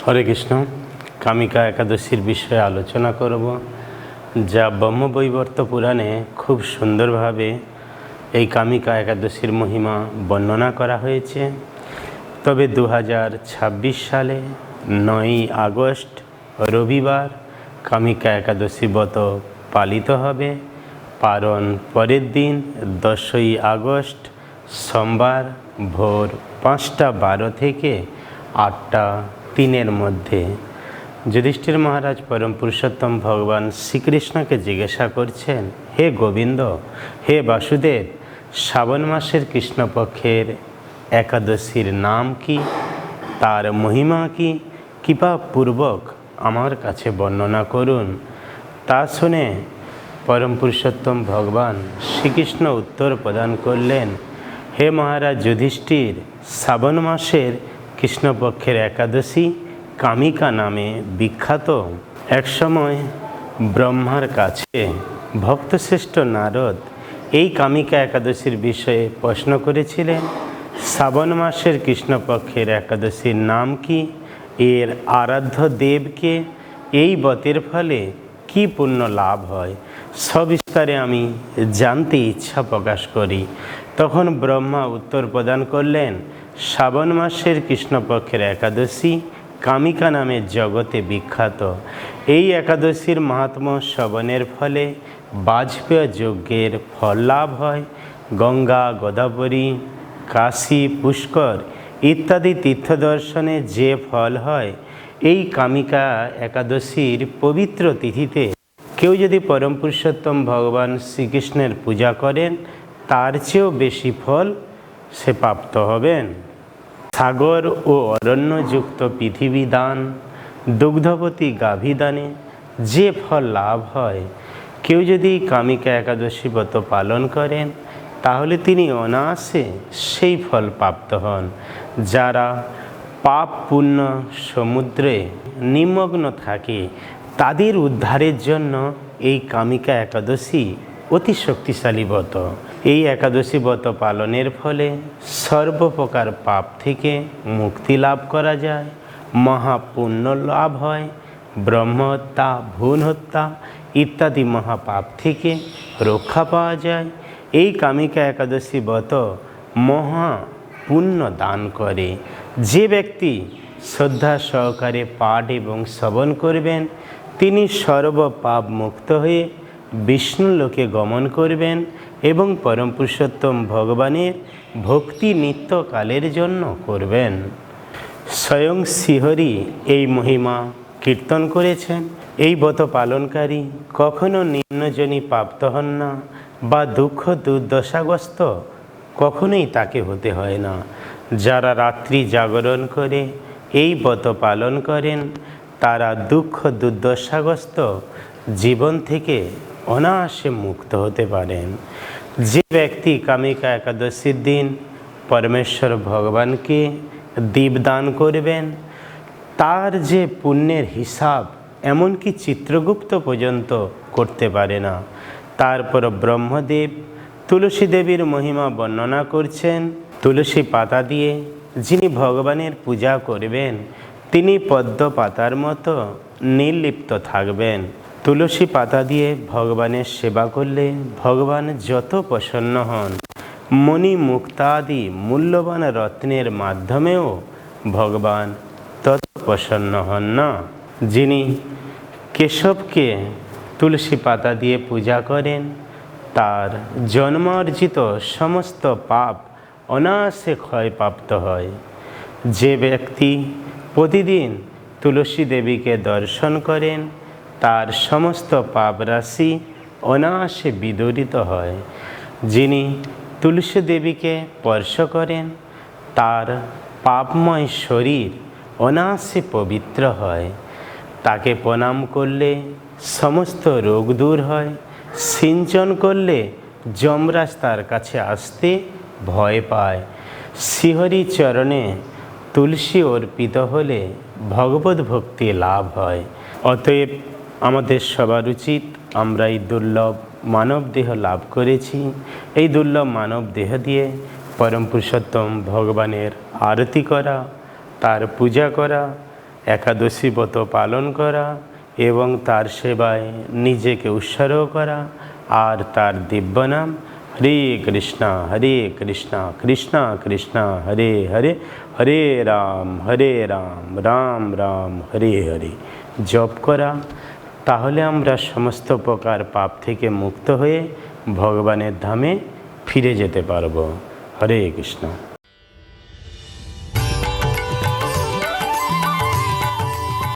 হরে কৃষ্ণ। কামিকা একাদশীর বিষয়ে আলোচনা করব, যা ব্রহ্মবৈবর্ত পুরাণে খুব সুন্দরভাবে এই কামিকা একাদশীর মহিমা বর্ণনা করা হয়েছে। তবে 2026 সালে 9ই আগস্ট রবিবার কামিকা একাদশী ব্রত পালিত হবে। পারণ পরের দিন 10ই আগস্ট সোমবার ভোর 5:12 থেকে 8:03 মধ্যে। যুধিষ্ঠির মহারাজ পরম পুরুষোত্তম ভগবান শ্রীকৃষ্ণকে জিজ্ঞাসা করছেন, হে গোবিন্দ, হে বাসুদেব, শ্রাবণ মাসের কৃষ্ণপক্ষের একাদশীর নাম কি, তার মহিমা কি, কৃপাপূর্বক আমার কাছে বর্ণনা করুন। তা শুনে পরম পুরুষোত্তম ভগবান শ্রীকৃষ্ণ উত্তর প্রদান করলেন, হে মহারাজ যুধিষ্ঠির, শ্রাবণ মাসের কৃষ্ণপক্ষের একাদশী কামিকা নামে বিখ্যাত। একসময় ব্রহ্মার কাছে ভক্তশ্রেষ্ঠ নারদ এই কামিকা একাদশীর বিষয়ে প্রশ্ন করেছিলেন। শ্রাবণ মাসের কৃষ্ণপক্ষের একাদশীর নাম কি, এর আরাধ্য দেবকে, এই ব্রতের ফলে কি পুণ্য লাভ হয়, সবিস্তারে আমি জানতে ইচ্ছা প্রকাশ করি। তখন ব্রহ্মা উত্তর প্রদান করলেন, শ্রাবণ মাসের কৃষ্ণপক্ষের একাদশী কামিকা নামে জগতে বিখ্যাত। এই একাদশীর মাহাত্ম্য শ্রবণের ফলে বাজপেয় যজ্ঞের ফল লাভ হয়। গঙ্গা, গোদাবরী, কাশী, পুষ্কর ইত্যাদি তীর্থদর্শনে যে ফল হয়, এই কামিকা একাদশীর পবিত্র তিথিতে কেউ যদি পরম পুরুষোত্তম ভগবান শ্রীকৃষ্ণের পূজা করেন, তার চেয়েও বেশি ফল সে প্রাপ্ত হবেন। সাগর ও অরণ্যযুক্ত পৃথিবী দান, দুগ্ধবতী গাভী দানে যে ফল লাভ হয়, কেউ যদি কামিকা একাদশী ব্রত পালন করেন, তাহলে তিনি অনায়াসে সেই ফল প্রাপ্ত হন। যারা পাপ পুণ্য সমুদ্রে নিমগ্ন থাকে, তাদের উদ্ধারের জন্য এই কামিকা একাদশী অতি শক্তিশালী ব্রত। এই একাদশী ব্রত পালনের ফলে সর্বপ্রকার পাপ থেকে মুক্তি লাভ করা যায়, মহাপুণ্য লাভ হয়, ব্রহ্মহত্যা, ভ্রূণ হত্যা ইত্যাদি মহাপাপ থেকে রক্ষা পাওয়া যায়। এই কামিকা একাদশী ব্রত মহা পুণ্য দান করে। যে ব্যক্তি শ্রদ্ধা সহকারে পাঠ এবং শ্রবণ করবেন, তিনি সর্বপাপ মুক্ত হয়ে বিষ্ণু লোকে গমন করবেন এবং পরম পুরুষোত্তম ভগবানের ভক্তি নিত্যকালের জন্য করবেন। স্বয়ং শ্রীহরি এই মহিমা কীর্তন করেছেন। এই ব্রত পালনকারী কখনো নিম্নজনী প্রাপ্ত হন না বা দুঃখ দুর্দশাগ্রস্ত কখনোই তাকে হতে হয় না। যারা রাত্রি জাগরণ করে এই ব্রত পালন করেন, তারা দুঃখ দুর্দশাগ্রস্ত জীবন থেকে অনায়াসে মুক্ত হতে পারেন। যে ব্যক্তি কামিকা একাদশীর দিন পরমেশ্বর ভগবানকে দীপদান করবেন, তার যে পুণ্যের হিসাব এমনকি চিত্রগুপ্ত পর্যন্ত করতে পারে না। তারপর ব্রহ্মদেব তুলসী দেবীর মহিমা বর্ণনা করছেন। তুলসী পাতা দিয়ে যিনি ভগবানের পূজা করবেন, তিনি পদ্ম পাতার মতো নির্লিপ্ত থাকবেন। তুলসী পাতা দিয়ে ভগবানের সেবা করলে ভগবান যত প্রসন্ন হন, মণি মুক্তাদি মূল্যবান রত্নের মাধ্যমেও ভগবান তত প্রসন্ন হন না। যিনি কেশবকে তুলসী পাতা দিয়ে পূজা করেন, তার জন্মার্জিত সমস্ত পাপ অনায়াসে ক্ষয়প্রাপ্ত হয়। যে ব্যক্তি প্রতিদিন তুলসী দেবীকে দর্শন করেন, তার সমস্ত পাপ রাশি অনায়াসে বিদূরিত হয়। যিনি তুলসী দেবীকে স্পর্শ করেন, তার পাপময় শরীর অনায়াসে পবিত্র হয়। তাকে প্রণাম করলে সমস্ত রোগ দূর হয়। সিঞ্চন করলে যমরাজ তার কাছে আসতে ভয় পায়। শ্রীহরি চরণে তুলসী অর্পিত হলে ভগবত ভক্তি লাভ হয়। অতএব আমাদের সবার উচিত, আমরা এই দুর্লভ মানব দেহ লাভ করেছি, এই দুর্লভ মানব দেহ দিয়ে পরম পুরুষোত্তম ভগবানের আরতি করা, তার পূজা করা, একাদশী ব্রত পালন করা এবং তার সেবায় নিজেকে উৎসর্গ করা আর তার দিব্য নাম হরে কৃষ্ণ কৃষ্ণ কৃষ্ণ হরে হরে হরে রাম রাম রাম হরে হরে জপ করা। তাহলে আমরা সমস্ত প্রকার পাপ থেকে মুক্ত হয়ে ভগবানের ধামে ফিরে যেতে পারব। হরে কৃষ্ণ।